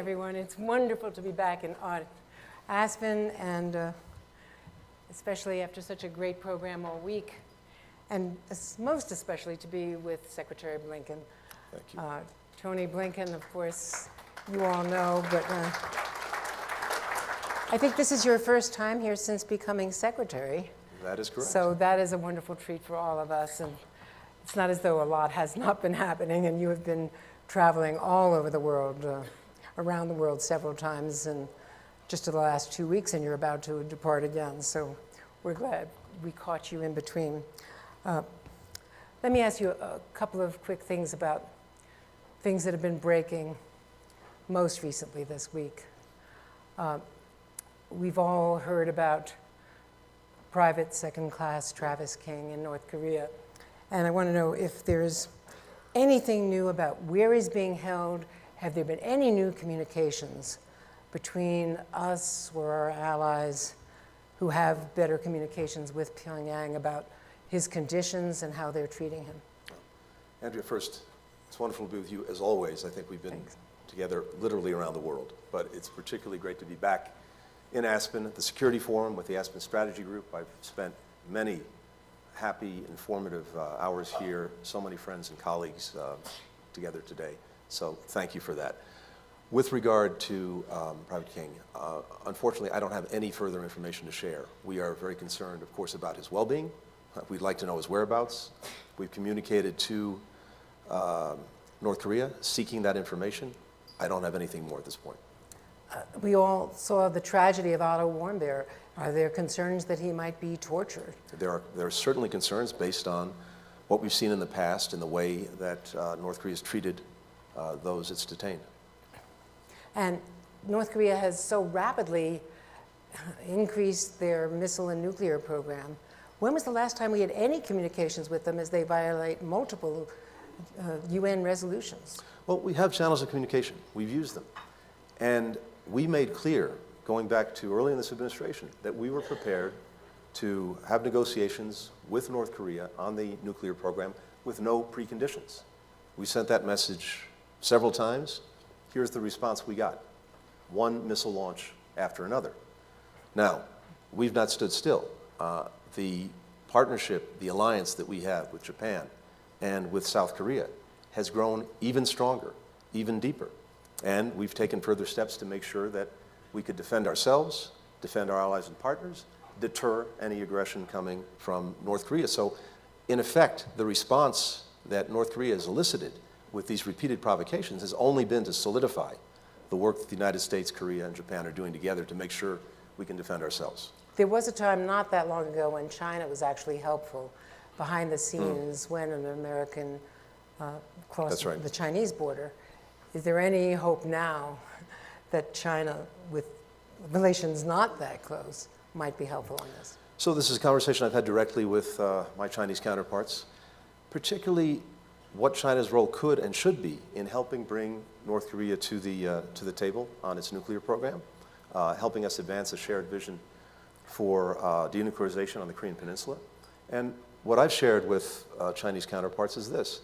Everyone, it's wonderful to be back in Aspen, and especially after such a great program all week, and most especially to be with Secretary Blinken. Thank you. Tony Blinken, of course, you all know, but I think this is your first time here since becoming secretary. That is correct. So that is a wonderful treat for all of us, and it's not as though a lot has not been happening, and you have been traveling all over the world, around the world several times, and just in the last 2 weeks, and you're about to depart again. So we're glad we caught you in between. Let me ask you a couple of quick things about things that have been breaking most recently this week. We've all heard about Private Second Class Travis King in North Korea, and I want to know if there's anything new about where he's being held. Have there been any new communications between us or our allies who have better communications with Pyongyang about his conditions and how they're treating him? Andrea, first, it's wonderful to be with you as always. I think we've been together literally around the world, but it's particularly great to be back in Aspen at the Security Forum with the Aspen Strategy Group. I've spent many happy, informative hours here, so many friends and colleagues together today. So thank you for that. With regard to Private King, unfortunately, I don't have any further information to share. We are very concerned, of course, about his well-being. We'd like to know his whereabouts. We've communicated to North Korea seeking that information. I don't have anything more at this point. We all saw the tragedy of Otto Warmbier. Are there concerns that he might be tortured? There are certainly concerns based on what we've seen in the past and the way that North Korea has treated those it's detained. And North Korea has so rapidly increased their missile and nuclear program. When was the last time we had any communications with them as they violate multiple UN resolutions? Well, we have channels of communication. We've used them. And we made clear, going back to early in this administration, that we were prepared to have negotiations with North Korea on the nuclear program with no preconditions. We sent that message several times. Here's the response we got: one missile launch after another. Now, we've not stood still. The partnership, the alliance that we have with Japan and with South Korea has grown even stronger, even deeper. And we've taken further steps to make sure that we could defend ourselves, defend our allies and partners, deter any aggression coming from North Korea. So, in effect, the response that North Korea has elicited with these repeated provocations has only been to solidify the work that the United States, Korea, and Japan are doing together to make sure we can defend ourselves. There was a time not that long ago when China was actually helpful behind the scenes when an American crossed the Chinese border. Is there any hope now that China, with relations not that close, might be helpful on this? So this is a conversation I've had directly with my Chinese counterparts, particularly what China's role could and should be in helping bring North Korea to the table on its nuclear program, helping us advance a shared vision for denuclearization on the Korean Peninsula. And what I've shared with Chinese counterparts is this: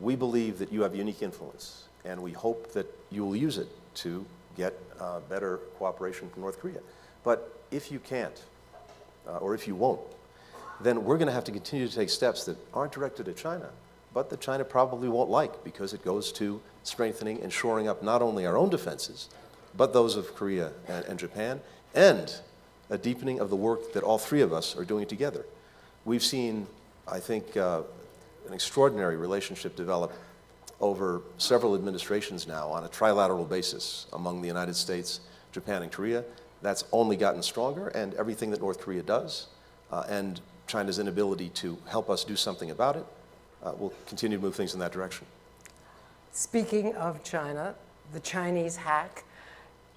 we believe that you have unique influence, and we hope that you will use it to get better cooperation from North Korea. But if you can't, or if you won't, then we're going to have to continue to take steps that aren't directed at China, but that China probably won't like, because it goes to strengthening and shoring up not only our own defenses, but those of Korea and Japan, and a deepening of the work that all three of us are doing together. We've seen, I think, an extraordinary relationship develop over several administrations now on a trilateral basis among the United States, Japan, and Korea. That's only gotten stronger, and everything that North Korea does and China's inability to help us do something about it will continue to move things in that direction. Speaking of China, the Chinese hack.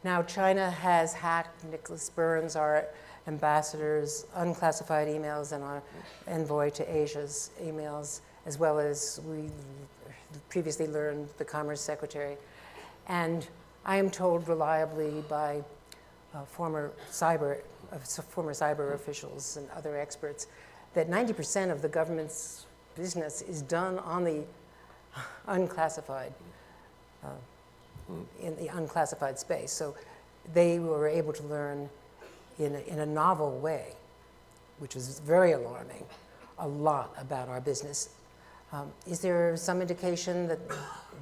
Now, China has hacked Nicholas Burns, our ambassador's unclassified emails, and our envoy to Asia's emails, as well as we previously learned the Commerce Secretary. And I am told reliably by former cyber officials and other experts that 90% of the government's business is done on the unclassified in the unclassified space. So they were able to learn in a novel way, which was very alarming, a lot about our business. Is there some indication that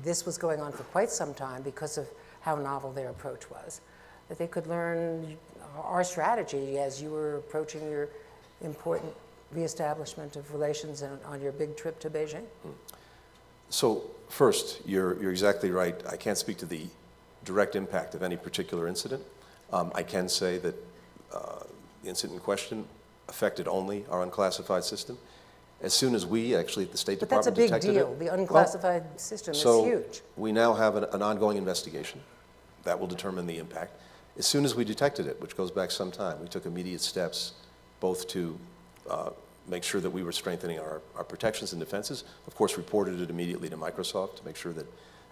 this was going on for quite some time because of how novel their approach was? That they could learn our strategy as you were approaching your important reestablishment of relations on your big trip to Beijing? So first, you're exactly right. I can't speak to the direct impact of any particular incident. I can say that the incident in question affected only our unclassified system. As soon as we actually at the State But that's a Department big detected deal. it, The unclassified system is so huge. we now have an ongoing investigation that will determine the impact. As soon as we detected it, which goes back some time, we took immediate steps both to make sure that we were strengthening our protections and defenses, of course reported it immediately to Microsoft to make sure that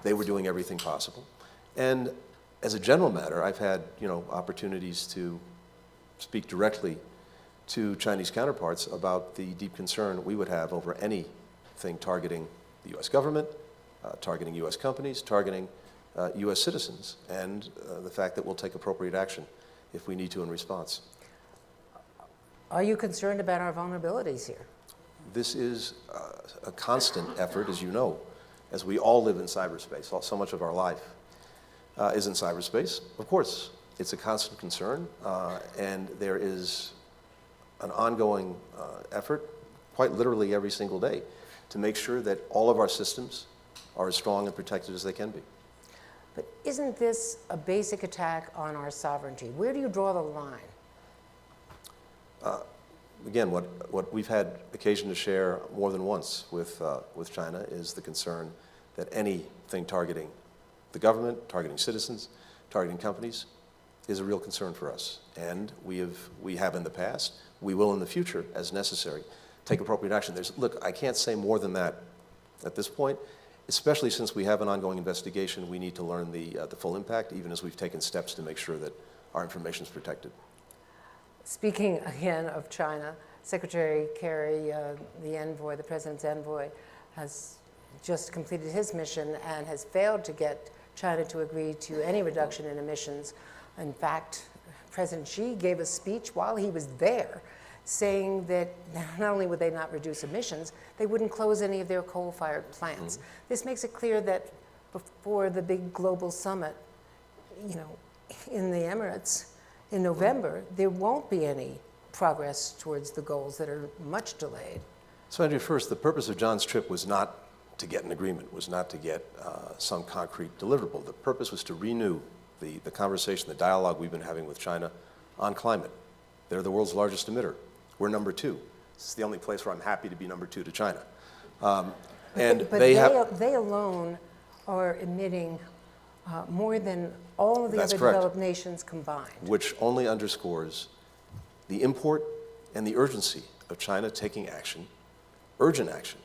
they were doing everything possible. And as a general matter, I've had opportunities to speak directly to Chinese counterparts about the deep concern we would have over anything targeting the U.S. government, targeting U.S. companies, targeting U.S. citizens, and the fact that we'll take appropriate action if we need to in response. Are you concerned about our vulnerabilities here? This is a constant effort, as you know, as we all live in cyberspace. So much of our life is in cyberspace. Of course, it's a constant concern, and there is an ongoing effort, quite literally every single day, to make sure that all of our systems are as strong and protected as they can be. But isn't this a basic attack on our sovereignty? Where do you draw the line? Again, what we've had occasion to share more than once with China is the concern that anything targeting the government, targeting citizens, targeting companies, is a real concern for us. And we have in the past, we will in the future, as necessary, take appropriate action. Look, I can't say more than that at this point, especially since we have an ongoing investigation. We need to learn the full impact, even as we've taken steps to make sure that our information is protected. Speaking again of China, Secretary Kerry, the President's envoy, has just completed his mission and has failed to get China to agree to any reduction in emissions. In fact, President Xi gave a speech while he was there saying that not only would they not reduce emissions, they wouldn't close any of their coal-fired plants. This makes it clear that before the big global summit, in the Emirates in November, there won't be any progress towards the goals that are much delayed. So, Andrea, first, the purpose of John's trip was not to get an agreement, was not to get some concrete deliverable. The purpose was to renew the conversation, the dialogue we've been having with China on climate. They're the world's largest emitter. We're number 2. This is the only place where I'm happy to be number 2 to China. But they alone are emitting more than all of the other developed nations combined. Which only underscores the import and the urgency of China taking action, urgent action,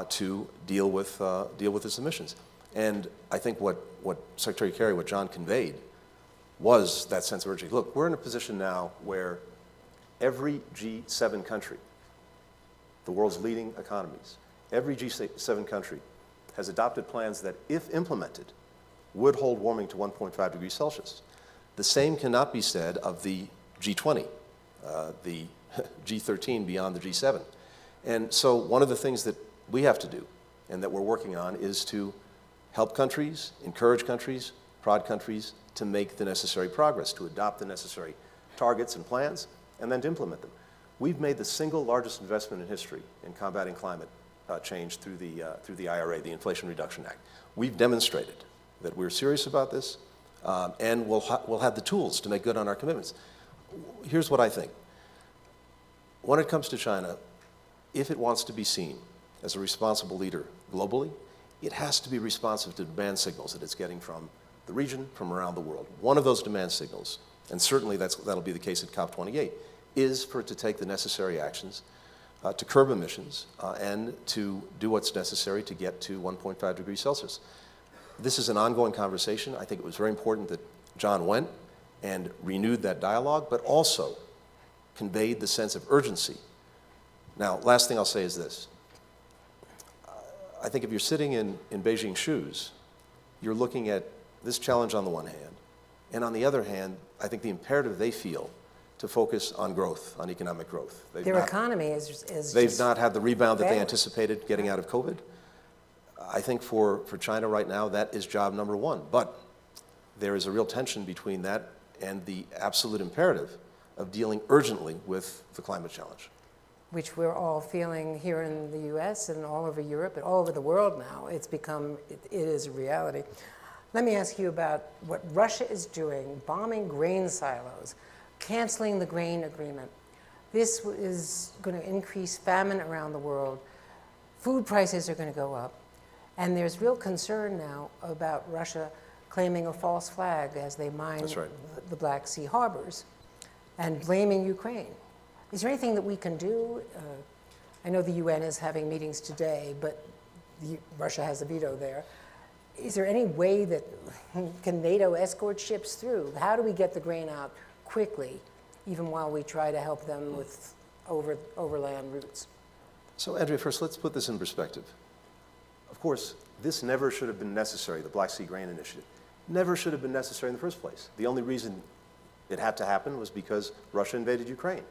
to deal with its emissions. And I think what Secretary Kerry, what John conveyed, was that sense of urgency. Look, we're in a position now where every G7 country, the world's leading economies, every G7 country has adopted plans that, if implemented, would hold warming to 1.5 degrees Celsius. The same cannot be said of the G20, the G13 beyond the G7. And so one of the things that we have to do and that we're working on is to help countries, encourage countries, prod countries to make the necessary progress, to adopt the necessary targets and plans, and then to implement them. We've made the single largest investment in history in combating climate change through the IRA, the Inflation Reduction Act. We've demonstrated that we're serious about this, and we'll have the tools to make good on our commitments. Here's what I think. When it comes to China, if it wants to be seen as a responsible leader globally, it has to be responsive to demand signals that it's getting from the region, from around the world. One of those demand signals, and certainly that'll be the case at COP28, is for it to take the necessary actions to curb emissions and to do what's necessary to get to 1.5 degrees Celsius. This is an ongoing conversation. I think it was very important that John went and renewed that dialogue, but also conveyed the sense of urgency. Now, last thing I'll say is this. I think if you're sitting in Beijing's shoes, you're looking at this challenge on the one hand, and on the other hand, I think the imperative they feel to focus on growth, on economic growth. Their economy is They've just not had the rebound that they failing. anticipated getting out of COVID. I think for China right now, that is job number one. But there is a real tension between that and the absolute imperative of dealing urgently with the climate challenge. which we're all feeling here in the US and all over Europe and all over the world now. It is a reality. Let me ask you about what Russia is doing, bombing grain silos, canceling the grain agreement. This is going to increase famine around the world. Food prices are going to go up. And there's real concern now about Russia claiming a false flag as they mine That's right. the Black Sea harbors and blaming Ukraine. Is there anything that we can do? I know the UN is having meetings today, but Russia has a veto there. Is there any way that can NATO escort ships through? How do we get the grain out quickly, even while we try to help them with overland routes? So, Andrea, first let's put this in perspective. Of course, this never should have been necessary, the Black Sea Grain Initiative. Never should have been necessary in the first place. The only reason it had to happen was because Russia invaded Ukraine.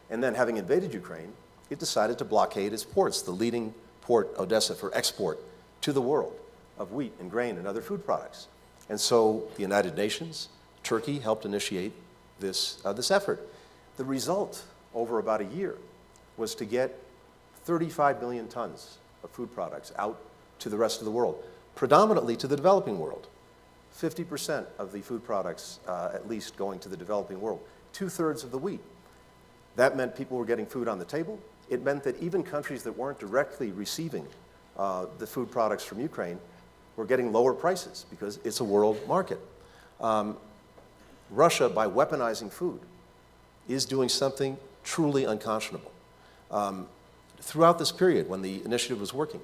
And then, having invaded Ukraine, it decided to blockade its ports, the leading port, Odessa, for export to the world of wheat and grain and other food products. And so the United Nations, Turkey helped initiate this effort. The result, over about a year, was to get 35 million tons of food products out to the rest of the world, predominantly to the developing world. 50% of the food products, at least, going to the developing world, 2/3 of the wheat. That meant people were getting food on the table. It meant that even countries that weren't directly receiving the food products from Ukraine were getting lower prices because it's a world market. Russia, by weaponizing food, is doing something truly unconscionable. Throughout this period, when the initiative was working,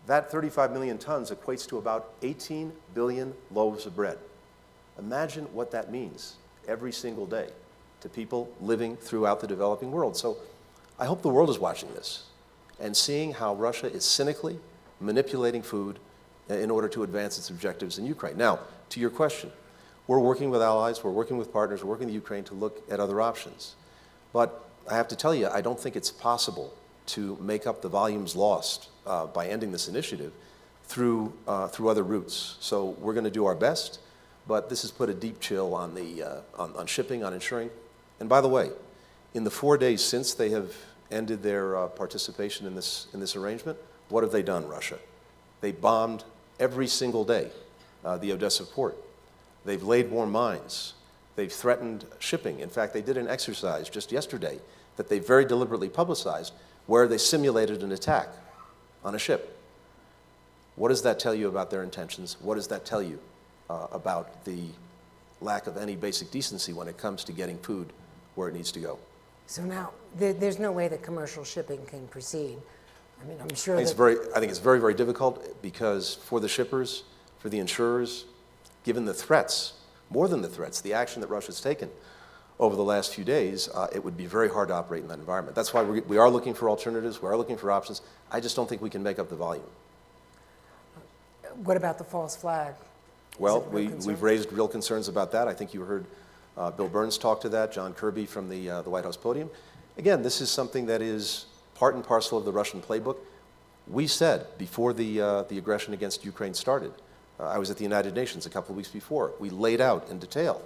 that 35 million tons equates to about 18 billion loaves of bread. Imagine what that means every single day to people living throughout the developing world. So I hope the world is watching this and seeing how Russia is cynically manipulating food in order to advance its objectives in Ukraine. Now, to your question, we're working with allies, we're working with partners, we're working with Ukraine to look at other options. But I have to tell you, I don't think it's possible to make up the volumes lost by ending this initiative through other routes. So we're going to do our best, but this has put a deep chill on on shipping, on ensuring. And by the way, in the 4 days since they have ended their participation in this arrangement, what have they done, Russia? They bombed every single day the Odessa port. They've laid more mines. They've threatened shipping. In fact, they did an exercise just yesterday that they very deliberately publicized where they simulated an attack on a ship. What does that tell you about their intentions? What does that tell you about the lack of any basic decency when it comes to getting food where it needs to go? So now, there's no way that commercial shipping can proceed. I mean, I'm sure I think it's very, very difficult because for the shippers, for the insurers, given the threats, more than the threats, the action that Russia's taken over the last few days, it would be very hard to operate in that environment. That's why we are looking for alternatives, we are looking for options. I just don't think we can make up the volume. What about the false flag? Well, Is it we've raised real concerns about that. I think you heard Bill Burns talk to that, John Kirby from the White House podium. Again, this is something that is part and parcel of the Russian playbook. We said before the aggression against Ukraine started, I was at the United Nations a couple of weeks before, we laid out in detail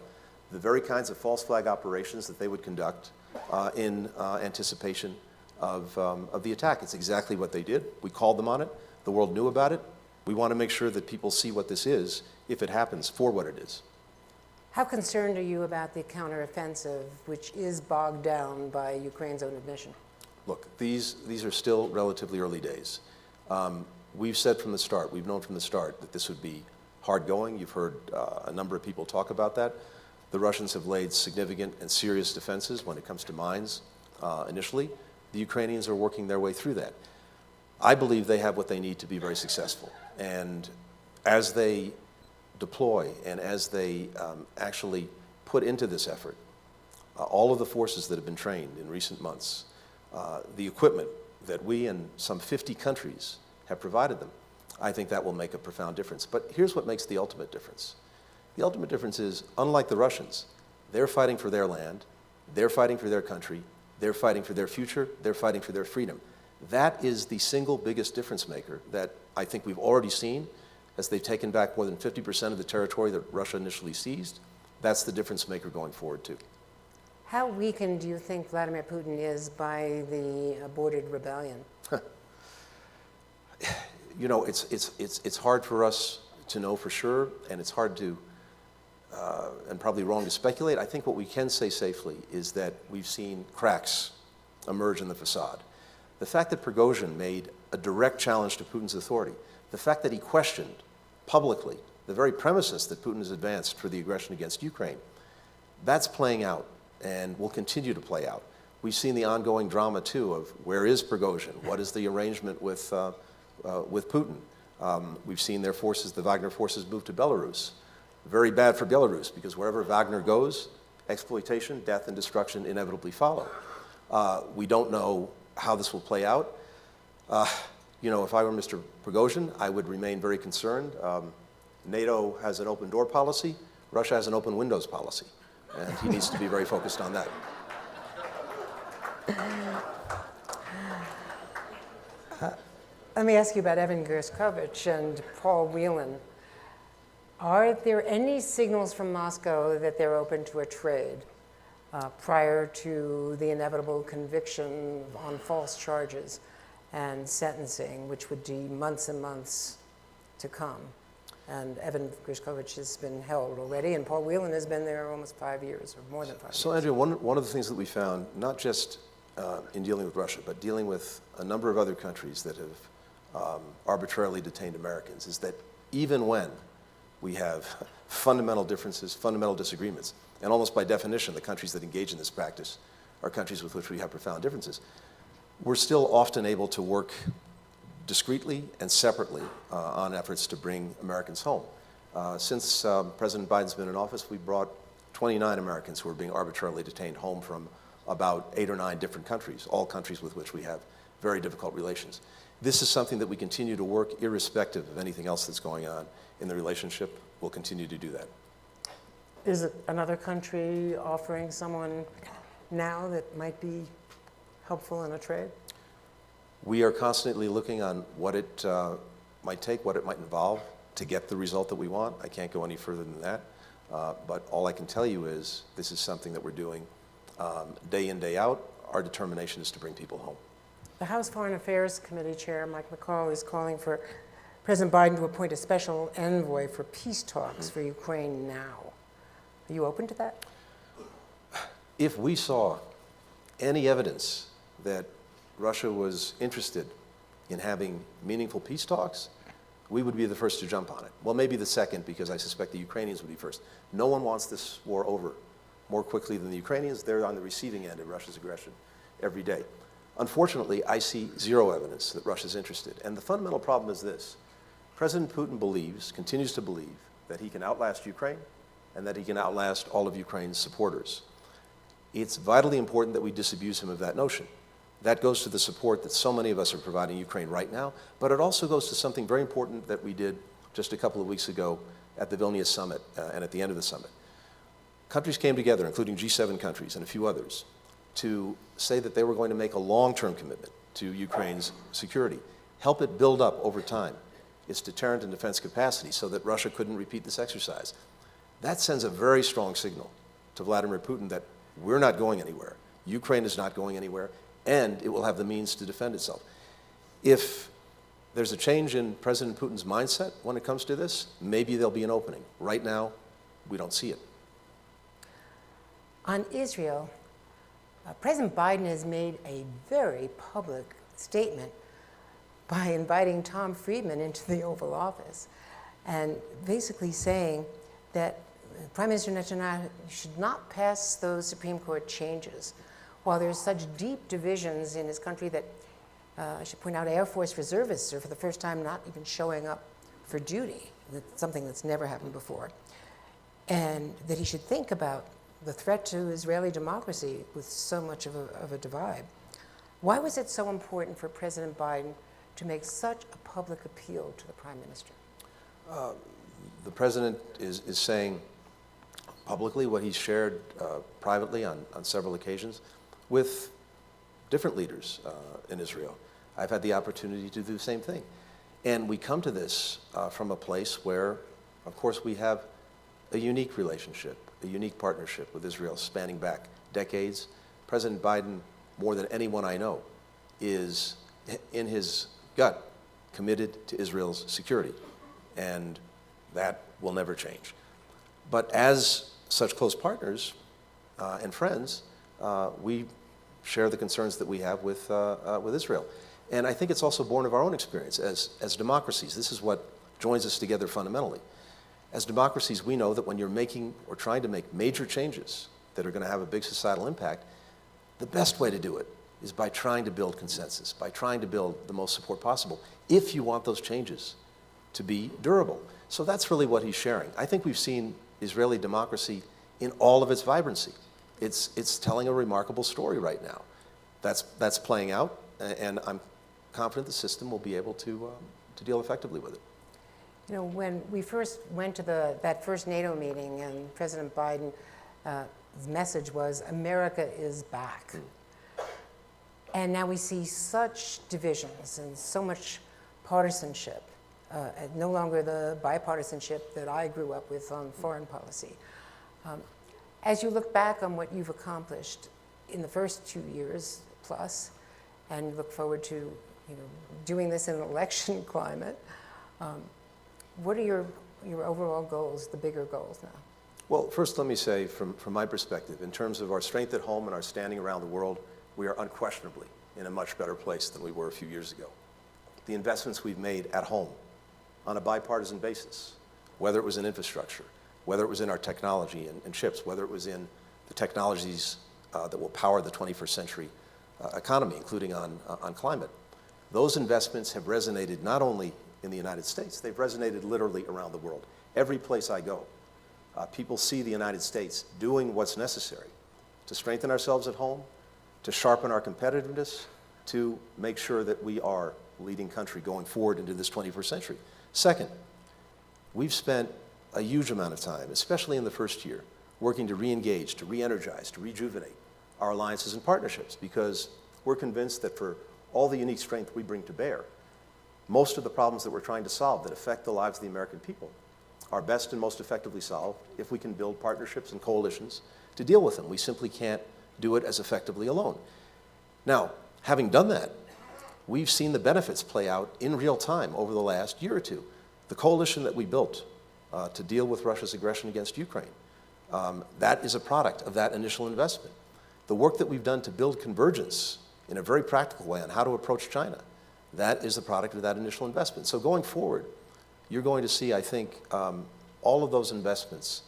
the very kinds of false flag operations that they would conduct in anticipation of the attack. It's exactly what they did. We called them on it. The world knew about it. We want to make sure that people see what this is, if it happens, for what it is. How concerned are you about the counteroffensive, which is bogged down by Ukraine's own admission? Look, these are still relatively early days. We've said from the start, we've known from the start that this would be hard going. You've heard a number of people talk about that. The Russians have laid significant and serious defenses when it comes to mines initially. The Ukrainians are working their way through that. I believe they have what they need to be very successful. And as they deploy and as they actually put into this effort all of the forces that have been trained in recent months, the equipment that we and some 50 countries have provided them, I think that will make a profound difference. But here's what makes the ultimate difference. The ultimate difference is, unlike the Russians, they're fighting for their land, they're fighting for their country, they're fighting for their future, they're fighting for their freedom. That is the single biggest difference maker that I think we've already seen as they've taken back more than 50% of the territory that Russia initially seized. That's the difference maker going forward, too. How weakened do you think Vladimir Putin is by the aborted rebellion? You know, it's hard for us to know for sure, and it's hard to, and probably wrong to speculate. I think what we can say safely is that we've seen cracks emerge in the facade. The fact that Prigozhin made a direct challenge to Putin's authority, the fact that he questioned publicly the very premises that Putin has advanced for the aggression against Ukraine, that's playing out and will continue to play out. We've seen the ongoing drama, too, of where is Prigozhin? What is the arrangement with Putin? We've seen their forces, the Wagner forces, move to Belarus. Very bad for Belarus, because wherever Wagner goes, exploitation, death, and destruction inevitably follow. We don't know how this will play out. You know, if I were Mr. Prigozhin, I would remain very concerned. NATO has an open door policy. Russia has an open windows policy. And he needs to be very focused on that. Let me ask you about Evan Gershkovich and Paul Whelan. Are there any signals from Moscow that they're open to a trade prior to the inevitable conviction on false charges and sentencing, which would be months and months to come? And Evan Gershkovich has been held already, and Paul Whelan has been there almost 5 years, or more than 5 years. So, Andrea, one of the things that we found, not just in dealing with Russia, but dealing with a number of other countries that have arbitrarily detained Americans, is that even when we have fundamental differences, fundamental disagreements, and almost by definition, the countries that engage in this practice are countries with which we have profound differences, we're still often able to work discreetly and separately on efforts to bring Americans home. Since President Biden's been in office, we brought 29 Americans who are being arbitrarily detained home from about 8 or 9 different countries, all countries with which we have very difficult relations. This is something that we continue to work irrespective of anything else that's going on in the relationship. We'll continue to do that. Is it another country offering someone now that might be helpful in a trade? We are constantly looking on what it might take, what it might involve to get the result that we want. I can't go any further than that. But all I can tell you is this is something that we're doing day in, day out. Our determination is to bring people home. The House Foreign Affairs Committee Chair, Mike McCall, is calling for President Biden to appoint a special envoy for peace talks for Ukraine now. Are you open to that? If we saw any evidence that Russia was interested in having meaningful peace talks, we would be the first to jump on it. Well, maybe the second, because I suspect the Ukrainians would be first. No one wants this war over more quickly than the Ukrainians. They're on the receiving end of Russia's aggression every day. Unfortunately, I see zero evidence that Russia's interested. And the fundamental problem is this. President Putin believes, continues to believe, that he can outlast Ukraine and that he can outlast all of Ukraine's supporters. It's vitally important that we disabuse him of that notion. That goes to the support that so many of us are providing Ukraine right now, but it also goes to something very important that we did just a couple of weeks ago at the Vilnius summit and at the end of the summit. Countries came together, including G7 countries and a few others, to say that they were going to make a long-term commitment to Ukraine's security, help it build up over time its deterrent and defense capacity so that Russia couldn't repeat this exercise. That sends a very strong signal to Vladimir Putin that we're not going anywhere, Ukraine is not going anywhere, and it will have the means to defend itself. If there's a change in President Putin's mindset when it comes to this, maybe there'll be an opening. Right now, we don't see it. On Israel, President Biden has made a very public statement by inviting Tom Friedman into the Oval Office and basically saying that Prime Minister Netanyahu should not pass those Supreme Court changes. While there's such deep divisions in his country that, I should point out, Air Force reservists are for the first time not even showing up for duty. That's something that's never happened before. And that he should think about the threat to Israeli democracy with so much of a divide. Why was it so important for President Biden to make such a public appeal to the Prime Minister? The President is saying publicly what he's shared privately on several occasions with different leaders in Israel. I've had the opportunity to do the same thing. And we come to this from a place where, of course, we have a unique relationship, a unique partnership with Israel spanning back decades. President Biden, more than anyone I know, is in his gut committed to Israel's security. And that will never change. But as such close partners and friends, we share the concerns that we have with Israel. And I think it's also born of our own experience as democracies. This is what joins us together fundamentally. As democracies, we know that when you're making or trying to make major changes that are going to have a big societal impact, the best way to do it is by trying to build consensus, by trying to build the most support possible, if you want those changes to be durable. So that's really what he's sharing. I think we've seen Israeli democracy in all of its vibrancy. It's telling a remarkable story right now. That's playing out, and I'm confident the system will be able to deal effectively with it. You know, when we first went to that first NATO meeting, and President Biden's message was, America is back. And now we see such divisions and so much partisanship, no longer the bipartisanship that I grew up with on foreign policy. As you look back on what you've accomplished in the first 2 years plus, and look forward to doing this in an election climate, what are your overall goals, the bigger goals now? Well, first let me say, from my perspective, in terms of our strength at home and our standing around the world, we are unquestionably in a much better place than we were a few years ago. The investments we've made at home on a bipartisan basis, whether it was in infrastructure, whether it was in our technology and chips, whether it was in the technologies that will power the 21st century economy, including on climate, those investments have resonated not only in the United States, they've resonated literally around the world. Every place I go, people see the United States doing what's necessary to strengthen ourselves at home, to sharpen our competitiveness, to make sure that we are a leading country going forward into this 21st century. Second, we've spent a huge amount of time, especially in the first year, working to re-engage, to re-energize, to rejuvenate our alliances and partnerships, because we're convinced that for all the unique strength we bring to bear, most of the problems that we're trying to solve that affect the lives of the American people are best and most effectively solved if we can build partnerships and coalitions to deal with them. We simply can't do it as effectively alone. Now, having done that, we've seen the benefits play out in real time over the last year or two. The coalition that we built to deal with Russia's aggression against Ukraine, that is a product of that initial investment. The work that we've done to build convergence in a very practical way on how to approach China, that is the product of that initial investment. So going forward, you're going to see, I think, all of those investments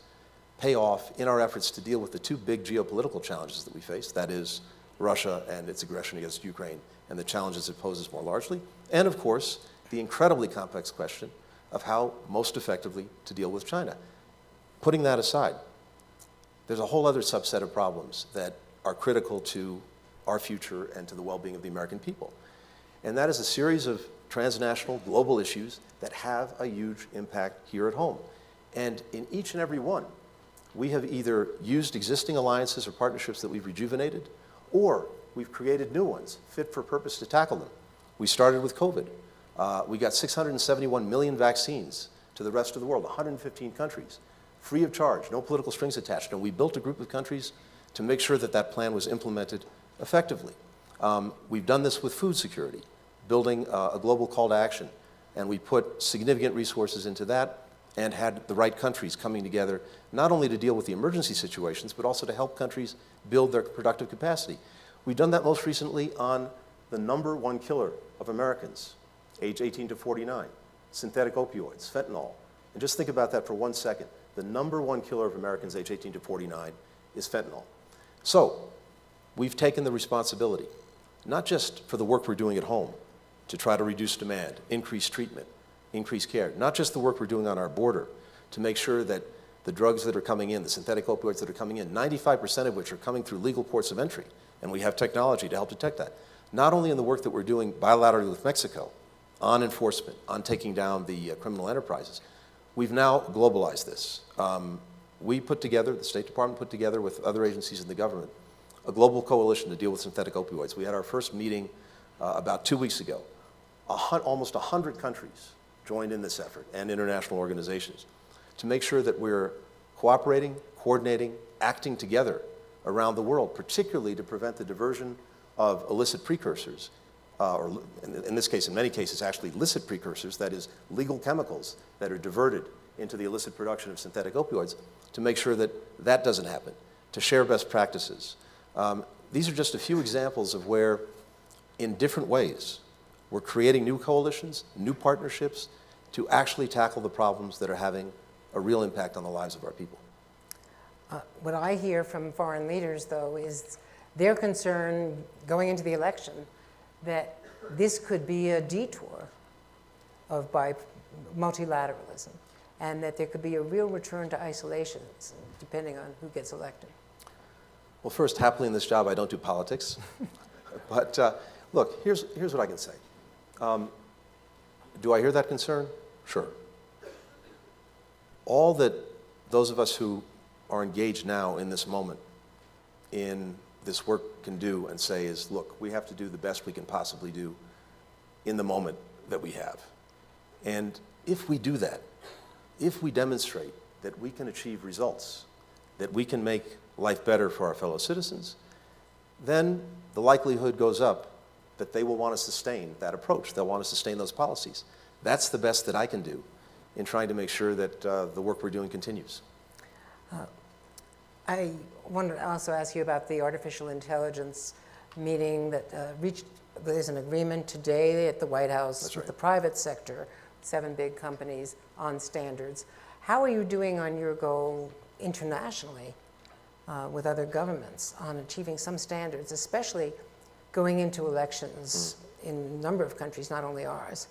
pay off in our efforts to deal with the two big geopolitical challenges that we face, that is Russia and its aggression against Ukraine and the challenges it poses more largely, and of course, the incredibly complex question of how most effectively to deal with China. Putting that aside, there's a whole other subset of problems that are critical to our future and to the well-being of the American people. And that is a series of transnational global issues that have a huge impact here at home. And in each and every one, we have either used existing alliances or partnerships that we've rejuvenated, or we've created new ones fit for purpose to tackle them. We started with COVID. We got 671 million vaccines to the rest of the world, 115 countries, free of charge, no political strings attached. And we built a group of countries to make sure that that plan was implemented effectively. We've done this with food security, building a global call to action. And we put significant resources into that and had the right countries coming together, not only to deal with the emergency situations, but also to help countries build their productive capacity. We've done that most recently on the #1 killer of Americans, age 18 to 49, synthetic opioids, fentanyl. And just think about that for 1 second. The #1 killer of Americans age 18 to 49 is fentanyl. So we've taken the responsibility, not just for the work we're doing at home to try to reduce demand, increase treatment, increase care, not just the work we're doing on our border to make sure that the drugs that are coming in, the synthetic opioids that are coming in, 95% of which are coming through legal ports of entry, and we have technology to help detect that. Not only in the work that we're doing bilaterally with Mexico on enforcement, on taking down the criminal enterprises. We've now globalized this. We put together, the State Department put together with other agencies in the government, a global coalition to deal with synthetic opioids. We had our first meeting about 2 weeks ago. Almost 100 countries joined in this effort, and international organizations, to make sure that we're cooperating, coordinating, acting together around the world, particularly to prevent the diversion of illicit precursors, or in this case, in many cases, actually licit precursors, that is, legal chemicals that are diverted into the illicit production of synthetic opioids, to make sure that that doesn't happen, to share best practices. These are just a few examples of where, in different ways, we're creating new coalitions, new partnerships, to actually tackle the problems that are having a real impact on the lives of our people. What I hear from foreign leaders, though, is their concern going into the election that this could be a detour of multilateralism, and that there could be a real return to isolationism, depending on who gets elected. Well, first, happily in this job, I don't do politics. But look, here's what I can say. Do I hear that concern? Sure. All that those of us who are engaged now in this moment in this work can do and say is, look, we have to do the best we can possibly do in the moment that we have. And if we do that, if we demonstrate that we can achieve results, that we can make life better for our fellow citizens, then the likelihood goes up that they will want to sustain that approach. They'll want to sustain those policies. That's the best that I can do in trying to make sure that the work we're doing continues. I wanted to also ask you about the artificial intelligence meeting that there's an agreement today at the White House That's with right. the private sector, 7 big companies, on standards. How are you doing on your goal internationally with other governments on achieving some standards, especially going into elections in a number of countries, not only ours,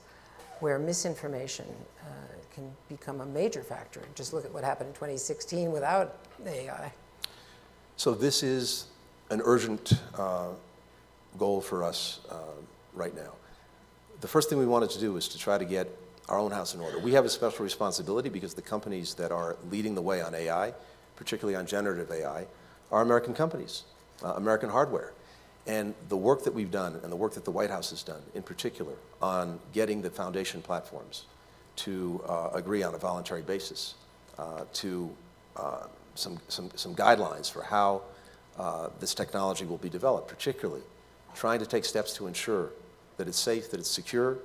where misinformation can become a major factor? Just look at what happened in 2016 without AI. So this is an urgent goal for us right now. The first thing we wanted to do is to try to get our own house in order. We have a special responsibility because the companies that are leading the way on AI, particularly on generative AI, are American companies, American hardware. And the work that we've done and the work that the White House has done, in particular, on getting the foundation platforms to agree on a voluntary basis, to some guidelines for how this technology will be developed, particularly trying to take steps to ensure that it's safe, that it's secure,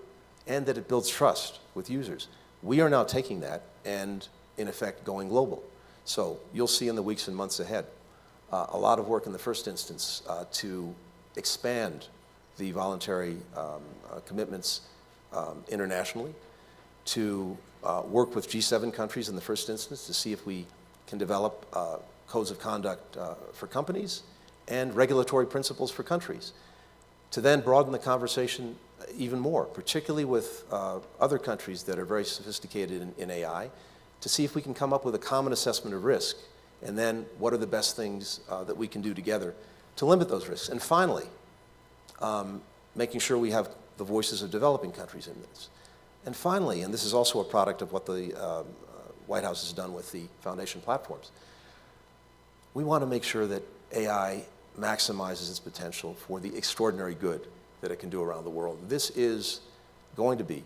and that it builds trust with users. We are now taking that and, in effect, going global. So you'll see in the weeks and months ahead a lot of work in the first instance to expand the voluntary commitments internationally, to work with G7 countries in the first instance to see if we can develop codes of conduct for companies and regulatory principles for countries, to then broaden the conversation even more, particularly with other countries that are very sophisticated in AI, to see if we can come up with a common assessment of risk, and then what are the best things that we can do together to limit those risks. And finally, making sure we have the voices of developing countries in this. And finally, and this is also a product of what the White House has done with the foundation platforms, we want to make sure that AI maximizes its potential for the extraordinary good that it can do around the world. This is going to be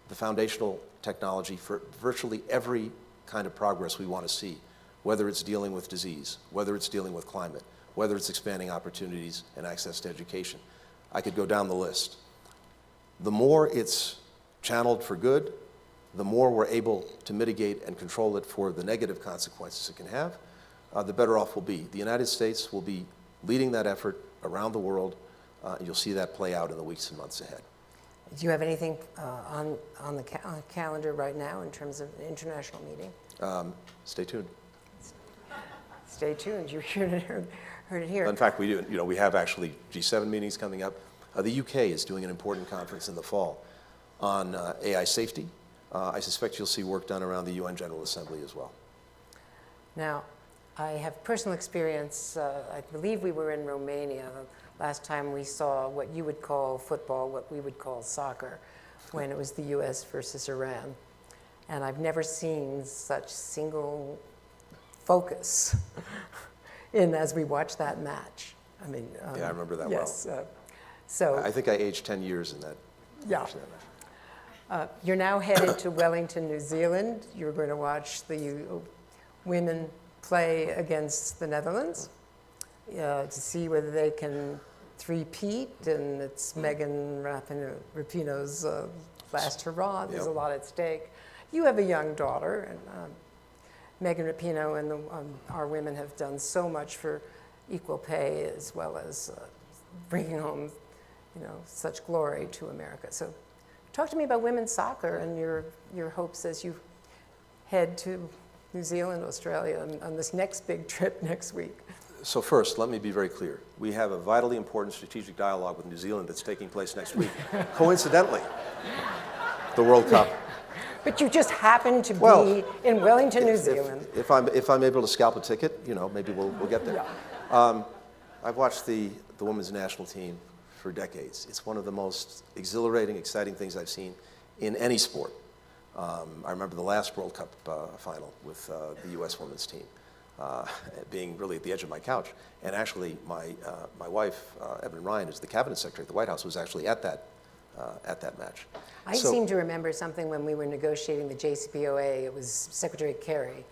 the foundational technology for virtually every kind of progress we want to see, whether it's dealing with disease, whether it's dealing with climate, whether it's expanding opportunities and access to education. I could go down the list. The more it's channeled for good, the more we're able to mitigate and control it for the negative consequences it can have, the better off we'll be. The United States will be leading that effort around the world, and you'll see that play out in the weeks and months ahead. Do you have anything on the calendar right now in terms of an international meeting? Stay tuned. Stay tuned. You heard it here. In fact, we do. You know, we have actually G7 meetings coming up. The UK is doing an important conference in the fall on AI safety. I suspect you'll see work done around the UN General Assembly as well. Now, I have personal experience. I believe we were in Romania last time we saw what you would call football, what we would call soccer, when it was the US versus Iran. And I've never seen such single focus in as we watched that match. I mean, Yeah, I remember that yes, well. So I think I aged 10 years in that. yeah. watching that match. You're now headed to Wellington, New Zealand. You're going to watch the women play against the Netherlands to see whether they can three-peat, and it's Megan Rapinoe's last hurrah. There's a Yep. lot at stake. You have a young daughter, and Megan Rapinoe and our women have done so much for equal pay as well as bringing home, such glory to America. So talk to me about women's soccer and your hopes as you head to New Zealand, Australia, on this next big trip next week. So first, let me be very clear. We have a vitally important strategic dialogue with New Zealand that's taking place next week. Coincidentally, the World Cup. But you just happen to Well, be in Wellington, New Zealand. If I'm able to scalp a ticket, maybe we'll get there. I've watched the women's national team for decades. It's one of the most exhilarating, exciting things I've seen in any sport. I remember the last World Cup final with the U.S. women's team being really at the edge of my couch. And actually, my wife, Evelyn Ryan, is the cabinet secretary at the White House, was actually at that match. I seem to remember something when we were negotiating the JCPOA. It was Secretary Kerry,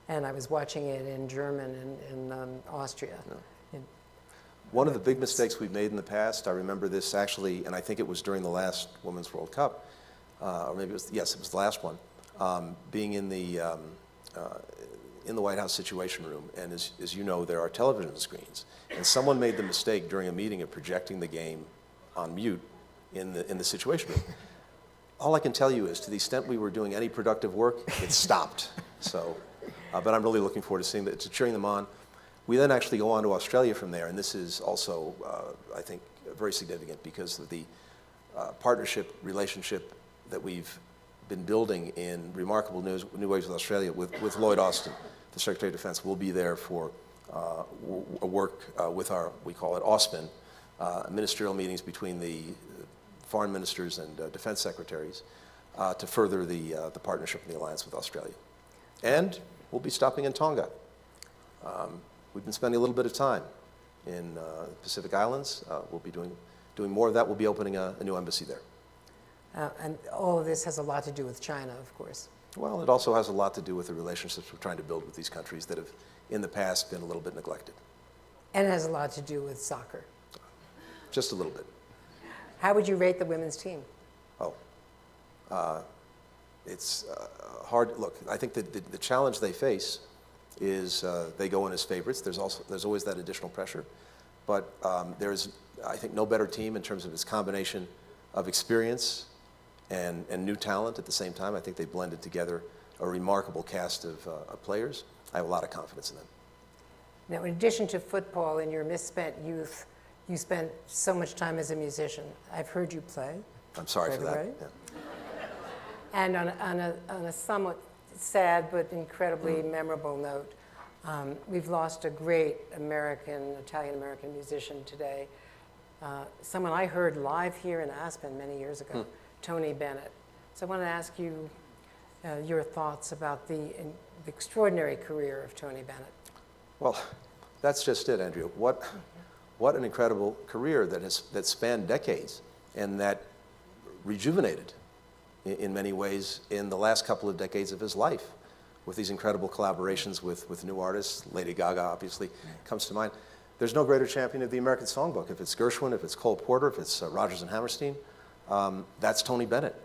and I was watching it in German and in Austria. Yeah. One of the big mistakes we've made in the past, I remember this actually, and I think it was during the last Women's World Cup, or maybe it was the last one, being in the White House Situation Room, and as you know, there are television screens, and someone made the mistake during a meeting of projecting the game on mute in the Situation Room. All I can tell you is, to the extent we were doing any productive work, it stopped. So, but I'm really looking forward to cheering them on. We then actually go on to Australia from there, and this is also, I think, very significant because of the partnership, relationship that we've been building in remarkable new ways with Australia, with Lloyd Austin, the Secretary of Defense. Will be there for a work with we call it AUSPIN, ministerial meetings between the foreign ministers and defense secretaries to further the partnership and the alliance with Australia. And we'll be stopping in Tonga. We've been spending a little bit of time in Pacific Islands. We'll be doing more of that. We'll be opening a new embassy there. And all of this has a lot to do with China, of course. Well, it also has a lot to do with the relationships we're trying to build with these countries that have, in the past, been a little bit neglected. And it has a lot to do with soccer. Just a little bit. How would you rate the women's team? It's hard. Look, I think that the challenge they face is they go in as favorites. There's always that additional pressure, but there's, I think, no better team in terms of its combination of experience and new talent at the same time. I think they blended together a remarkable cast of players. I have a lot of confidence in them. Now, in addition to football, in your misspent youth, you spent so much time as a musician. I've heard you play. I'm sorry by for the that. way. Yeah. And on a somewhat sad but incredibly memorable note, we've lost a great Italian-American musician today. Someone I heard live here in Aspen many years ago, Tony Bennett. So I want to ask you your thoughts about the extraordinary career of Tony Bennett. Well, that's just it, Andrea. What an incredible career that spanned decades and that rejuvenated in many ways in the last couple of decades of his life with these incredible collaborations with new artists. Lady Gaga, obviously, comes to mind. There's no greater champion of the American songbook. If it's Gershwin, if it's Cole Porter, if it's Rodgers and Hammerstein, that's Tony Bennett.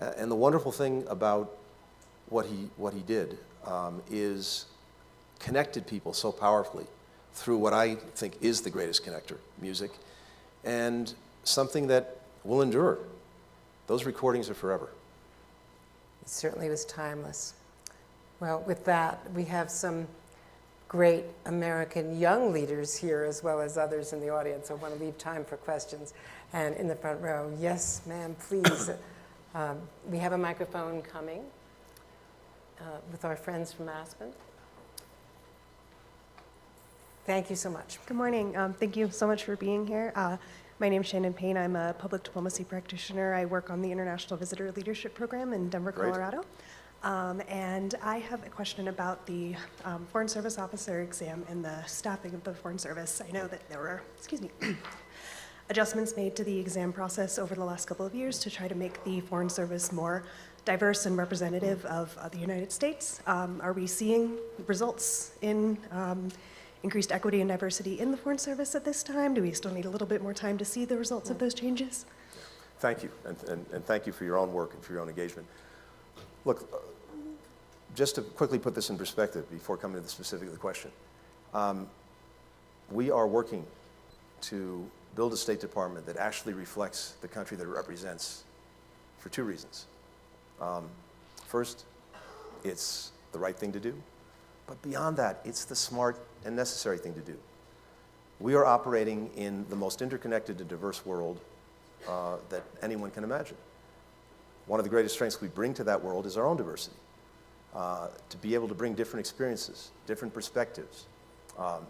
And the wonderful thing about what he did is connected people so powerfully through what I think is the greatest connector, music, and something that will endure. Those recordings are forever. It certainly was timeless. Well, with that, we have some great American young leaders here as well as others in the audience. I want to leave time for questions. And in the front row, yes, ma'am, please. We have a microphone coming with our friends from Aspen. Thank you so much. Good morning. Thank you so much for being here. My name's Shannon Payne. I'm a public diplomacy practitioner. I work on the International Visitor Leadership Program in Denver, Great. Colorado. And I have a question about the Foreign Service Officer exam and the staffing of the Foreign Service. I know that there were, adjustments made to the exam process over the last couple of years to try to make the Foreign Service more diverse and representative of the United States. Are we seeing results in increased equity and diversity in the Foreign Service at this time? Do we still need a little bit more time to see the results of those changes? Thank you, and thank you for your own work and for your own engagement. Look, just to quickly put this in perspective before coming to the specific of the question, we are working to build a State Department that actually reflects the country that it represents for two reasons. First, it's the right thing to do, but beyond that, it's the smart and necessary thing to do. We are operating in the most interconnected and diverse world that anyone can imagine. One of the greatest strengths we bring to that world is our own diversity. To be able to bring different experiences, different perspectives,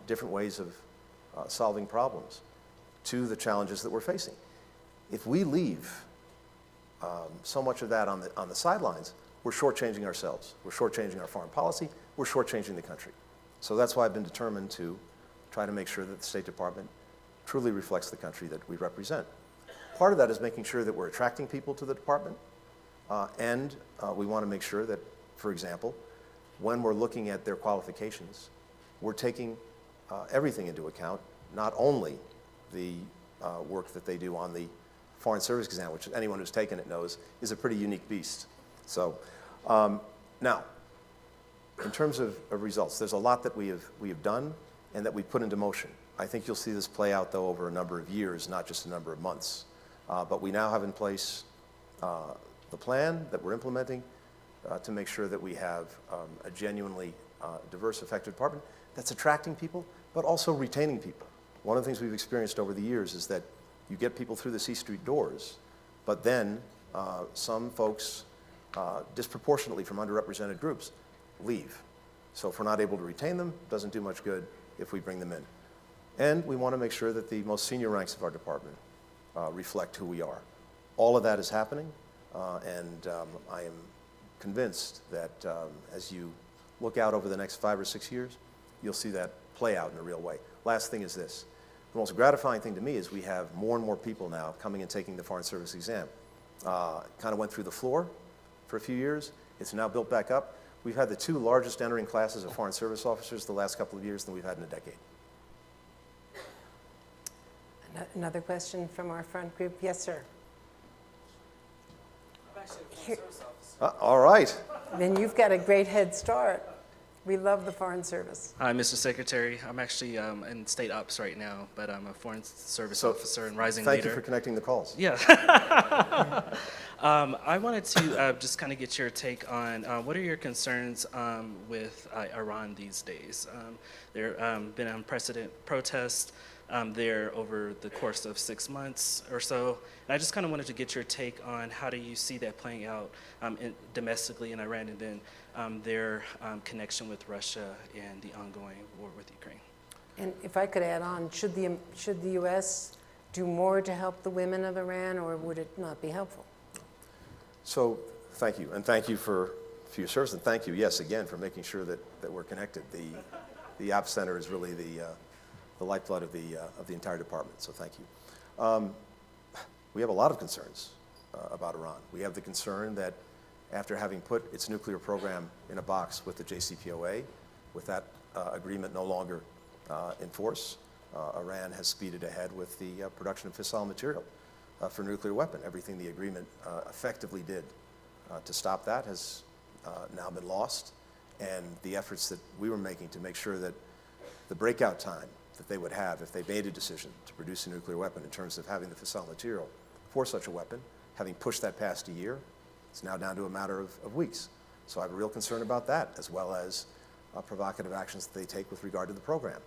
different ways of solving problems to the challenges that we're facing. If we leave so much of that on the sidelines, we're shortchanging ourselves. We're shortchanging our foreign policy. We're shortchanging the country. So that's why I've been determined to try to make sure that the State Department truly reflects the country that we represent. Part of that is making sure that we're attracting people to the department, and we want to make sure that, for example, when we're looking at their qualifications, we're taking everything into account, not only the work that they do on the Foreign Service exam, which anyone who's taken it knows is a pretty unique beast. So now, in terms of results, there's a lot that we have done and that we've put into motion. I think you'll see this play out, though, over a number of years, not just a number of months. But we now have in place the plan that we're implementing to make sure that we have a genuinely diverse, effective department that's attracting people, but also retaining people. One of the things we've experienced over the years is that you get people through the C Street doors, but then some folks, disproportionately from underrepresented groups, leave. So if we're not able to retain them, it doesn't do much good if we bring them in. And we want to make sure that the most senior ranks of our department reflect who we are. All of that is happening, and I am convinced that as you look out over the next 5 or 6 years, you'll see that play out in a real way. Last thing is this. The most gratifying thing to me is we have more and more people now coming and taking the Foreign Service exam. Kind of went through the floor for a few years. It's now built back up. We've had the 2 largest entering classes of Foreign Service officers the last couple of years than we've had in a decade. Another question from our front group. Yes, sir. I'm actually a Foreign Service officer. All right. Then you've got a great head start. We love the Foreign Service. Hi, Mr. Secretary. I'm actually in state ops right now, but I'm a Foreign Service officer and rising leader. Thank you for connecting the calls. Yeah. I wanted to just kind of get your take on what are your concerns with Iran these days? There have been unprecedented protests there over the course of 6 months or so. And I just kind of wanted to get your take on how do you see that playing out domestically in Iran, and then their connection with Russia and the ongoing war with Ukraine. And if I could add on, should the U.S. do more to help the women of Iran, or would it not be helpful? So thank you, and thank you for your service, and thank you, yes, again, for making sure that we're connected. The Ops Center is really the lifeblood of the entire department, so thank you. We have a lot of concerns about Iran. We have the concern that after having put its nuclear program in a box with the JCPOA, with that agreement no longer in force, Iran has speeded ahead with the production of fissile material for a nuclear weapon. Everything the agreement effectively did to stop that has now been lost, and the efforts that we were making to make sure that the breakout time that they would have if they made a decision to produce a nuclear weapon in terms of having the fissile material for such a weapon, having pushed that past a year, it's now down to a matter of weeks. So I have a real concern about that, as well as provocative actions that they take with regard to the program.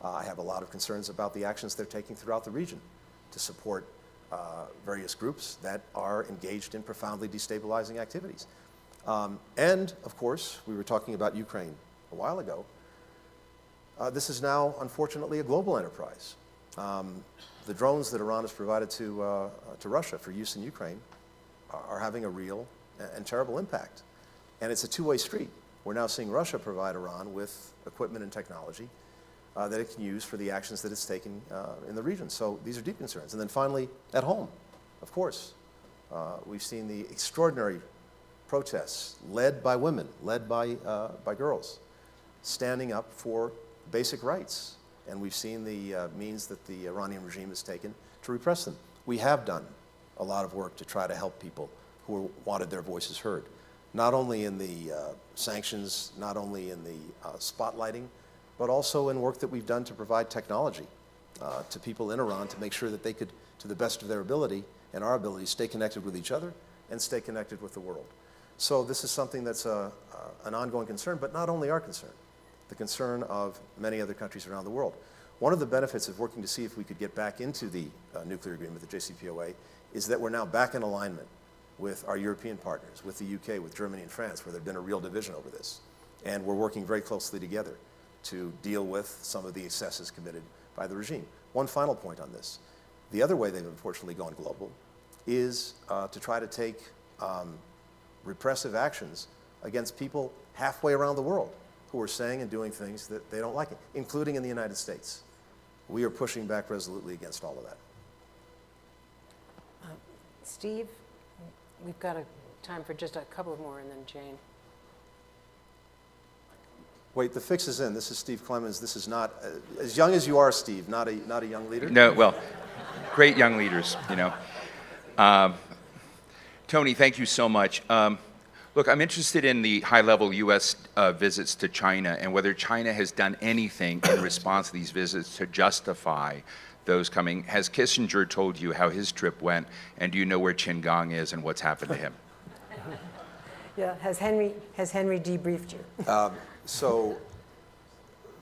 I have a lot of concerns about the actions they're taking throughout the region to support various groups that are engaged in profoundly destabilizing activities. And, of course, we were talking about Ukraine a while ago. This is now, unfortunately, a global enterprise. The drones that Iran has provided to Russia for use in Ukraine are having a real and terrible impact. And it's a two-way street. We're now seeing Russia provide Iran with equipment and technology that it can use for the actions that it's taken in the region. So these are deep concerns. And then finally, at home, of course, we've seen the extraordinary protests led by women, led by girls, standing up for basic rights. And we've seen the means that the Iranian regime has taken to repress them. We have done a lot of work to try to help people who wanted their voices heard, not only in the sanctions, not only in the spotlighting, but also in work that we've done to provide technology to people in Iran to make sure that they could, to the best of their ability and our ability, stay connected with each other and stay connected with the world. So this is something that's an ongoing concern, but not only our concern, the concern of many other countries around the world. One of the benefits of working to see if we could get back into the nuclear agreement, the JCPOA, is that we're now back in alignment with our European partners, with the UK, with Germany and France, where there's been a real division over this. And we're working very closely together to deal with some of the excesses committed by the regime. One final point on this. The other way they've unfortunately gone global is to try to take repressive actions against people halfway around the world who are saying and doing things that they don't like, including in the United States. We are pushing back resolutely against all of that. Steve, we've got time for just a couple more, and then Jane. Wait, the fix is in. This is Steve Clemons. This is not, as young as you are, Steve, not a young leader. No, well, great young leaders, you know. Tony, thank you so much. Look, I'm interested in the high-level U.S. Visits to China and whether China has done anything in response to these visits to justify those coming. Has Kissinger told you how his trip went, and do you know where Qin Gang is and what's happened to him? Yeah, has Henry debriefed you? So,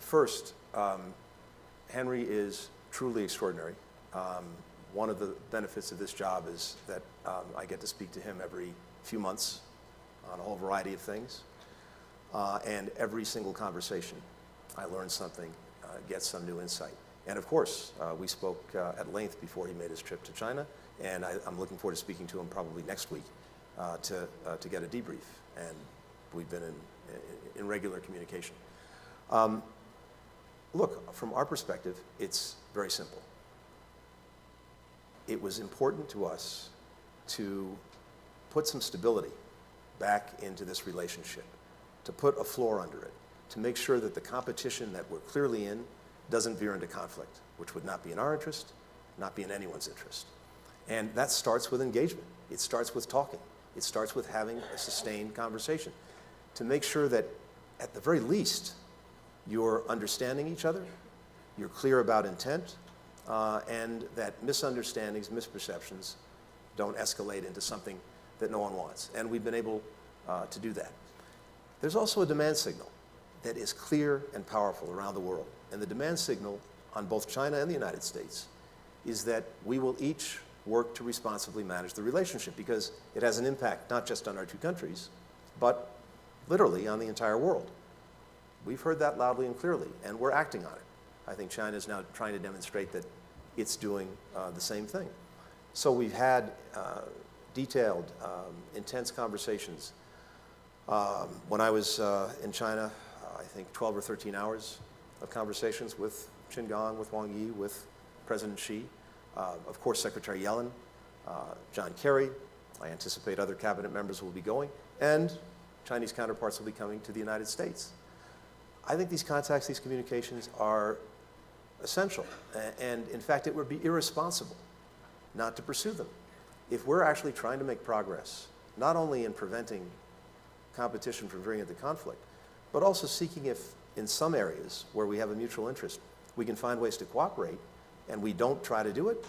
first, Henry is truly extraordinary. One of the benefits of this job is that I get to speak to him every few months on a whole variety of things. And every single conversation, I learn something, get some new insight. And of course, we spoke at length before he made his trip to China, and I'm looking forward to speaking to him probably next week to get a debrief. And we've been in regular communication. Look, from our perspective, it's very simple. It was important to us to put some stability back into this relationship, to put a floor under it, to make sure that the competition that we're clearly in doesn't veer into conflict, which would not be in our interest, not be in anyone's interest. And that starts with engagement. It starts with talking. It starts with having a sustained conversation to make sure that, at the very least, you're understanding each other, you're clear about intent, and that misunderstandings, misperceptions don't escalate into something that no one wants. And we've been able to do that. There's also a demand signal that is clear and powerful around the world. And the demand signal on both China and the United States is that we will each work to responsibly manage the relationship, because it has an impact not just on our two countries, but literally on the entire world. We've heard that loudly and clearly, and we're acting on it. I think China is now trying to demonstrate that it's doing the same thing. So we've had detailed, intense conversations. When I was in China, I think 12 or 13 hours of conversations with Qin Gang, with Wang Yi, with President Xi, of course Secretary Yellen, John Kerry. I anticipate other cabinet members will be going, and Chinese counterparts will be coming to the United States. I think these contacts, these communications are essential, and in fact it would be irresponsible not to pursue them. If we're actually trying to make progress, not only in preventing competition from veering into conflict, but also seeking if, in some areas where we have a mutual interest, we can find ways to cooperate, and we don't try to do it,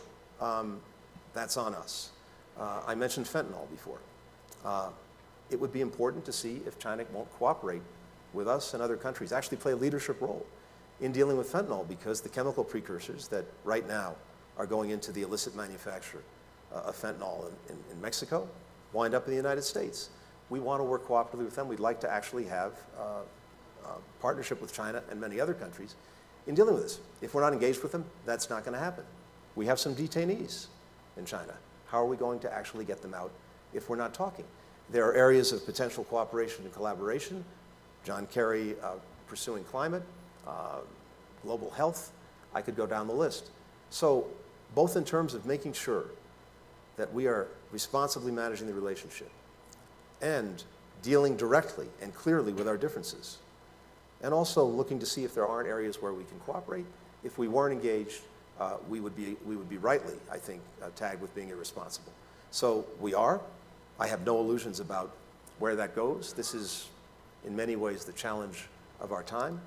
that's on us. I mentioned fentanyl before. It would be important to see if China won't cooperate with us and other countries, actually play a leadership role in dealing with fentanyl, because the chemical precursors that right now are going into the illicit manufacture of fentanyl in Mexico wind up in the United States. We want to work cooperatively with them. We'd like to actually have a partnership with China and many other countries in dealing with this. If we're not engaged with them, that's not going to happen. We have some detainees in China. How are we going to actually get them out if we're not talking? There are areas of potential cooperation and collaboration. John Kerry pursuing climate, global health. I could go down the list. So both in terms of making sure that we are responsibly managing the relationship and dealing directly and clearly with our differences, and also looking to see if there aren't areas where we can cooperate. If we weren't engaged, we would be rightly, I think, tagged with being irresponsible. So we are. I have no illusions about where that goes. This is, in many ways, the challenge of our time.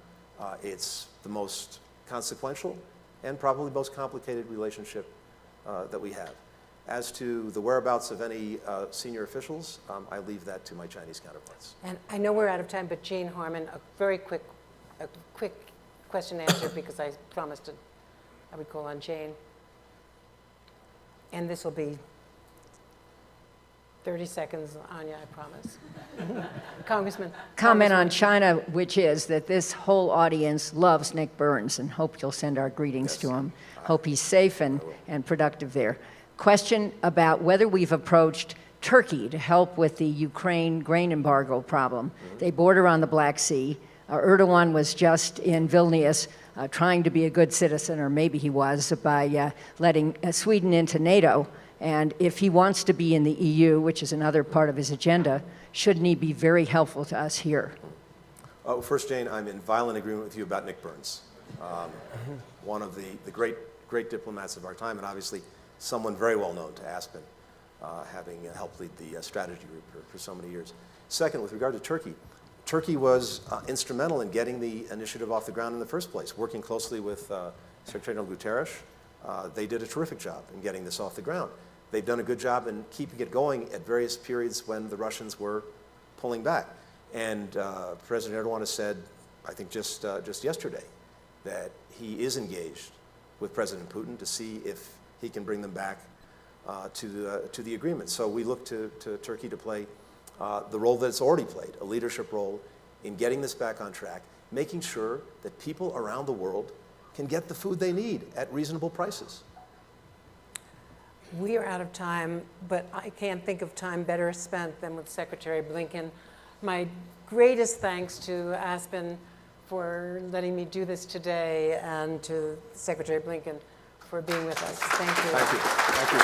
It's the most consequential and probably most complicated relationship that we have. As to the whereabouts of any senior officials, I leave that to my Chinese counterparts. And I know we're out of time, but Jane Harman, a quick question and answer, because I promised I would call on Jane. And this will be 30 seconds, Anya, I promise. Congressman. Comment on China, which is that this whole audience loves Nick Burns, and hope you'll send our greetings to him. Hope he's safe and productive there. Question about whether we've approached Turkey to help with the Ukraine grain embargo problem. They border on the Black Sea. Erdogan was just in Vilnius trying to be a good citizen, or maybe he was, by letting Sweden into NATO. And if he wants to be in the EU, which is another part of his agenda, shouldn't he be very helpful to us here? First, Jane, I'm in violent agreement with you about Nick Burns, one of the great diplomats of our time, and obviously someone very well known to Aspen, having helped lead the strategy group for so many years. Second, with regard to Turkey, Turkey was instrumental in getting the initiative off the ground in the first place, working closely with Secretary General Guterres. They did a terrific job in getting this off the ground. They've done a good job in keeping it going at various periods when the Russians were pulling back. And President Erdogan has said, I think just yesterday, that he is engaged with President Putin to see if he can bring them back to the agreement. So we look to Turkey to play the role that it's already played, a leadership role in getting this back on track, making sure that people around the world can get the food they need at reasonable prices. We are out of time, but I can't think of time better spent than with Secretary Blinken. My greatest thanks to Aspen for letting me do this today, and to Secretary Blinken for being with us. Thank you. Thank you. Thank you.